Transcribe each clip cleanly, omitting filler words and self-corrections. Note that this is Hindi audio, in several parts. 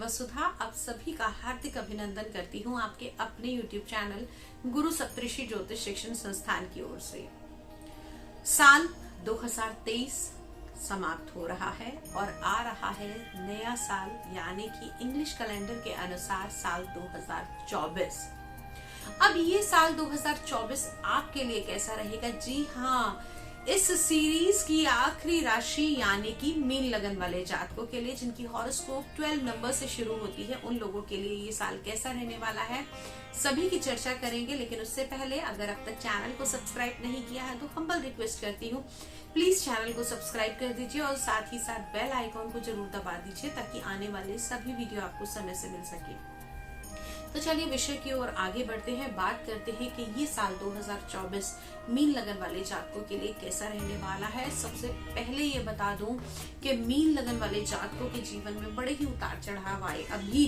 वसुधा आप सभी का हार्दिक अभिनंदन करती हूँ आपके अपने YouTube चैनल गुरु सप्तऋषि ज्योतिष शिक्षण संस्थान की ओर से। साल 2023 समाप्त हो रहा है और आ रहा है नया साल, यानी कि इंग्लिश कैलेंडर के अनुसार साल 2024। अब ये साल 2024 आपके लिए कैसा रहेगा? जी हाँ, इस सीरीज की आखिरी राशि यानी कि मीन लगन वाले जातकों के लिए, जिनकी हॉरोस्कोप 12 नंबर से शुरू होती है, उन लोगों के लिए ये साल कैसा रहने वाला है, सभी की चर्चा करेंगे। लेकिन उससे पहले अगर अब तक चैनल को सब्सक्राइब नहीं किया है तो हम्बल रिक्वेस्ट करती हूँ, प्लीज चैनल को सब्सक्राइब कर दीजिए और साथ ही साथ बेल आइकॉन को जरूर दबा दीजिए ताकि आने वाले सभी वीडियो आपको समय से मिल सके। तो चलिए विषय की ओर आगे बढ़ते हैं, बात करते हैं कि ये साल 2024 मीन लगन वाले जातकों के लिए कैसा रहने वाला है। सबसे पहले ये बता दूं कि मीन लगन वाले जातकों के जीवन में बड़े ही उतार चढ़ाव आए। अभी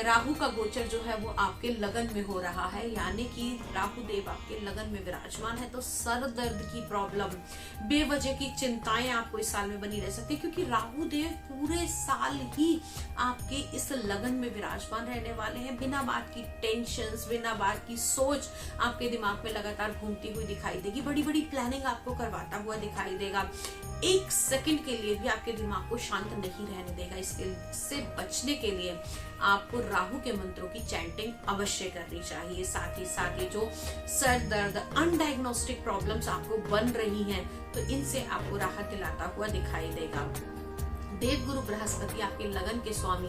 राहु का गोचर जो है वो आपके लगन में हो रहा है, यानी कि राहु देव आपके लगन में विराजमान है, तो सर दर्द की प्रॉब्लम, बेवजह की चिंताएं आपको इस साल में बनी रह सकती है, क्योंकि राहु देव पूरे साल ही आपके इस लगन में विराजमान रहने वाले हैं। बिना बात की टेंशन, बिना बात की सोच आपके दिमाग में लगातार घूमती हुई दिखाई देगी। बड़ी बड़ी प्लानिंग आपको करवाता हुआ दिखाई देगा। एक सेकंड के लिए भी आपके दिमाग को शांत नहीं रहने देगा। इससे बचने के लिए आपको राहु के मंत्रों की चैंटिंग अवश्य करनी चाहिए। साथ ही साथ ये जो सर दर्द, अनडायग्नोस्टिक प्रॉब्लम्स आपको बन रही हैं, तो इनसे आपको राहत दिलाता हुआ दिखाई देगा। देवगुरु बृहस्पति आपके लगन के स्वामी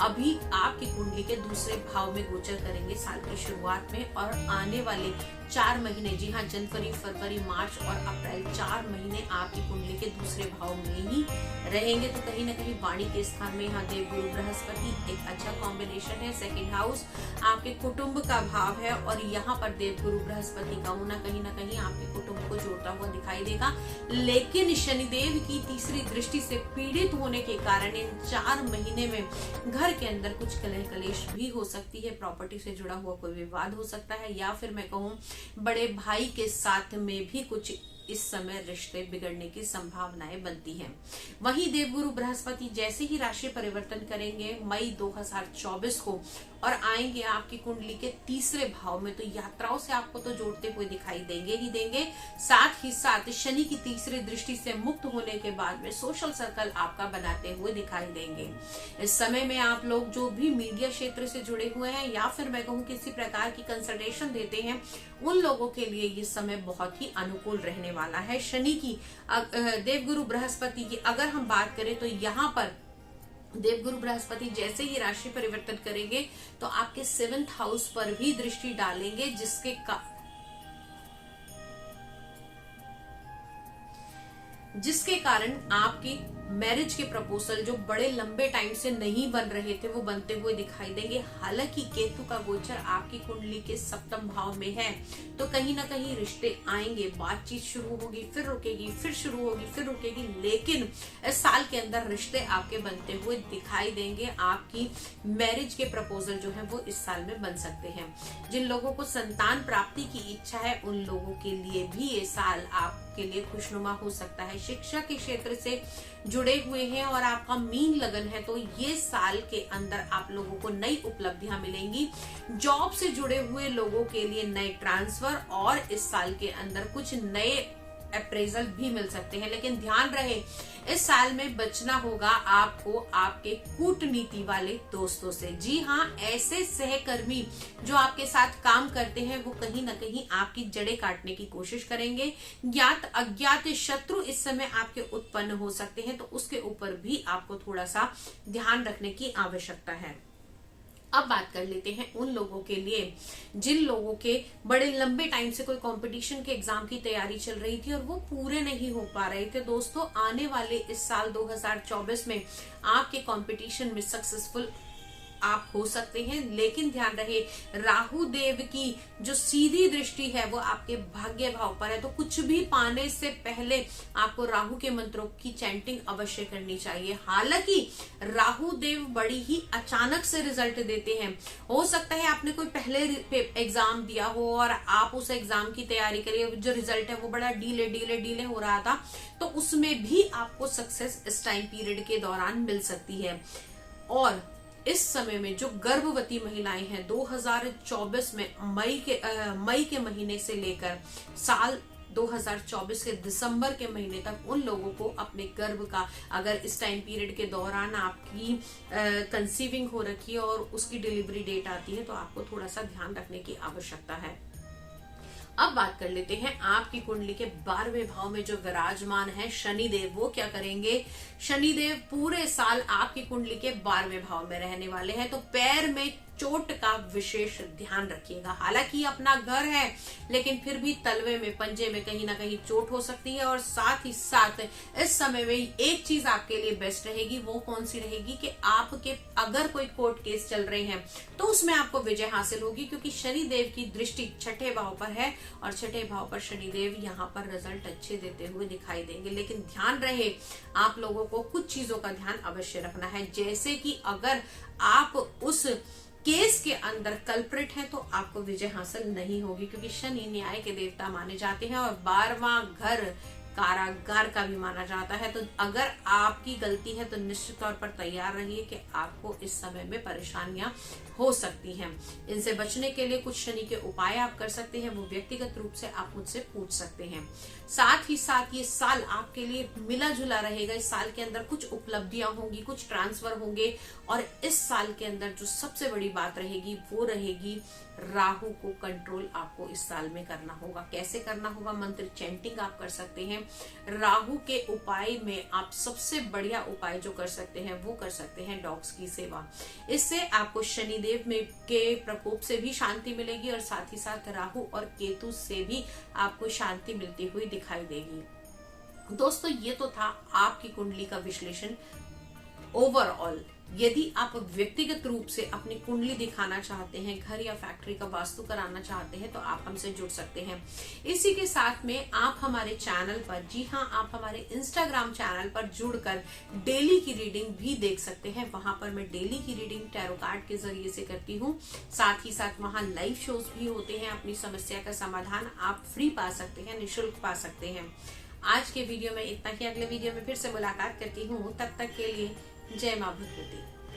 अभी आपकी कुंडली के दूसरे भाव में गोचर करेंगे साल की शुरुआत में, और आने वाले 4 महीने, जी हाँ, जनवरी, फरवरी, मार्च और अप्रैल 4 महीने आपकी कुंडली के दूसरे भाव में ही रहेंगे। तो कहीं ना कहीं वाणी के स्थान में यहाँ देवगुरु बृहस्पति एक अच्छा कॉम्बिनेशन है। सेकंड हाउस आपके कुटुंब का भाव है और यहाँ पर देवगुरु बृहस्पति का होना कहीं ना कहीं आपके कुटुंब को जोड़ता हुआ दिखाई देगा। लेकिन शनिदेव की तीसरी दृष्टि से पीड़ित होने के कारण इन 4 महीने में घर के अंदर कुछ कलह कलेश भी हो सकती है। प्रॉपर्टी से जुड़ा हुआ कोई विवाद हो सकता है, या फिर मैं कहूँ बड़े भाई के साथ में भी कुछ इस समय रिश्ते बिगड़ने की संभावनाएं बनती हैं। वहीं देवगुरु बृहस्पति जैसे ही राशि परिवर्तन करेंगे मई 2024 को और आएंगे आपकी कुंडली के तीसरे भाव में, तो यात्राओं से आपको तो जोड़ते हुए दिखाई देंगे ही देंगे। साथ ही साथ शनि की तीसरी दृष्टि से मुक्त होने के बाद में सोशल सर्कल आपका बनाते हुए दिखाई देंगे। इस समय में आप लोग जो भी मीडिया क्षेत्र से जुड़े हुए हैं या फिर मैं कहूँ किसी प्रकार की कंसल्टेशन देते हैं, उन लोगों के लिए ये समय बहुत ही अनुकूल रहने वाला है। शनि की, देवगुरु बृहस्पति की अगर हम बात करें तो यहाँ पर देवगुरु बृहस्पति जैसे ही राशि परिवर्तन करेंगे तो आपके 7th हाउस पर भी दृष्टि डालेंगे, जिसके कारण आपकी मैरिज के प्रपोजल जो बड़े लंबे टाइम से नहीं बन रहे थे वो बनते हुए दिखाई देंगे। हालांकि केतु का गोचर आपकी कुंडली के 7th भाव में है, तो कहीं ना कहीं रिश्ते आएंगे, बातचीत शुरू होगी, फिर रुकेगी, फिर शुरू होगी, फिर रुकेगी, लेकिन इस साल के अंदर रिश्ते आपके बनते हुए दिखाई देंगे। आपकी मैरिज के प्रपोजल जो है वो इस साल में बन सकते हैं। जिन लोगों को संतान प्राप्ति की इच्छा है उन लोगों के लिए भी ये साल आपके लिए खुशनुमा हो सकता है। शिक्षा के क्षेत्र से जुड़े हुए हैं और आपका मीन लगन है, तो ये साल के अंदर आप लोगों को नई उपलब्धियां मिलेंगी। जॉब से जुड़े हुए लोगों के लिए नए ट्रांसफर और इस साल के अंदर कुछ नए अप्रेजल भी मिल सकते हैं। लेकिन ध्यान रहे, इस साल में बचना होगा आपको आपके कूटनीति वाले दोस्तों से। जी हाँ, ऐसे सहकर्मी जो आपके साथ काम करते हैं वो कहीं ना कहीं आपकी जड़ें काटने की कोशिश करेंगे। ज्ञात अज्ञात शत्रु इस समय आपके उत्पन्न हो सकते हैं, तो उसके ऊपर भी आपको थोड़ा सा ध्यान रखने की आवश्यकता है। अब बात कर लेते हैं उन लोगों के लिए जिन लोगों के बड़े लंबे टाइम से कोई कंपटीशन के एग्जाम की तैयारी चल रही थी और वो पूरे नहीं हो पा रहे थे। दोस्तों, आने वाले इस साल 2024 में आपके कंपटीशन में सक्सेसफुल आप हो सकते हैं, लेकिन ध्यान रहे राहु देव की जो सीधी दृष्टि है वो आपके भाग्य भाव पर है, तो कुछ भी पाने से पहले आपको राहु के मंत्रों की चैंटिंग अवश्य करनी चाहिए। हालांकि राहु देव बड़ी ही अचानक से रिजल्ट देते हैं। हो सकता है आपने कोई पहले एग्जाम दिया हो और आप उस एग्जाम की तैयारी करिए, जो रिजल्ट है वो बड़ा डीले हो रहा था, तो उसमें भी आपको सक्सेस इस टाइम पीरियड के दौरान मिल सकती है। और इस समय में जो गर्भवती महिलाएं हैं 2024 में मई के महीने से लेकर साल 2024 के दिसंबर के महीने तक उन लोगों को अपने गर्भ का, अगर इस टाइम पीरियड के दौरान आपकी कंसीविंग हो रखी है और उसकी डिलीवरी डेट आती है, तो आपको थोड़ा सा ध्यान रखने की आवश्यकता है। अब बात कर लेते हैं आपकी कुंडली के 12वें भाव में जो विराजमान है शनिदेव, वो क्या करेंगे। शनिदेव पूरे साल आपकी कुंडली के 12वें भाव में रहने वाले हैं, तो पैर में चोट का विशेष ध्यान रखिएगा। हालांकि अपना घर है, लेकिन फिर भी तलवे में, पंजे में कहीं ना कहीं चोट हो सकती है। और साथ ही साथ इस समय में एक चीज आपके लिए बेस्ट रहेगी, वो कौन सी रहेगी कि आपके अगर कोई कोर्ट केस चल रहे हैं तो उसमें आपको विजय हासिल होगी, क्योंकि शनिदेव की दृष्टि छठे भाव पर है और छठे भाव पर शनिदेव यहाँ पर रिजल्ट अच्छे देते हुए दिखाई देंगे। लेकिन ध्यान रहे, आप लोगों को कुछ चीजों का ध्यान अवश्य रखना है, जैसे कि अगर आप उस केस के अंदर कल्प्रिट है तो आपको विजय हासिल नहीं होगी, क्योंकि शनि न्याय के देवता माने जाते हैं और 12वां घर कारागार का भी माना जाता है। तो अगर आपकी गलती है तो निश्चित तौर पर तैयार रहिए कि आपको इस समय में परेशानियां हो सकती हैं। इनसे बचने के लिए कुछ शनि के उपाय आप कर सकते हैं, वो व्यक्तिगत रूप से आप मुझसे पूछ सकते हैं। साथ ही साथ ये साल आपके लिए मिला जुला रहेगा। इस साल के अंदर कुछ उपलब्धियां होंगी, कुछ ट्रांसफर होंगे, और इस साल के अंदर जो सबसे बड़ी बात रहेगी वो रहेगी राहु को कंट्रोल आपको इस साल में करना होगा। कैसे करना होगा? मंत्र चैंटिंग आप कर सकते हैं। राहु के उपाय में आप सबसे बढ़िया उपाय जो कर सकते हैं वो कर सकते हैं डॉग्स की सेवा। इससे आपको शनिदेव में के प्रकोप से भी शांति मिलेगी और साथ ही साथ राहु और केतु से भी आपको शांति मिलती हुई दिखाई देगी। दोस्तों, ये तो था आपकी कुंडली का विश्लेषण ओवरऑल। यदि आप व्यक्तिगत रूप से अपनी कुंडली दिखाना चाहते हैं, घर या फैक्ट्री का वास्तु कराना चाहते हैं, तो आप हमसे जुड़ सकते हैं। इसी के साथ में आप हमारे चैनल पर, जी हाँ, आप हमारे इंस्टाग्राम चैनल पर जुड़कर डेली की रीडिंग भी देख सकते हैं। वहां पर मैं डेली की रीडिंग टैरो कार्ड के जरिए से करती हूँ। साथ ही साथ वहां लाइव शोज भी होते हैं। अपनी समस्या का समाधान आप फ्री पा सकते हैं, निःशुल्क पा सकते हैं। आज के वीडियो में इतना ही। अगले वीडियो में फिर से मुलाकात करती हूँ। तब तक के लिए जय मां भगवती।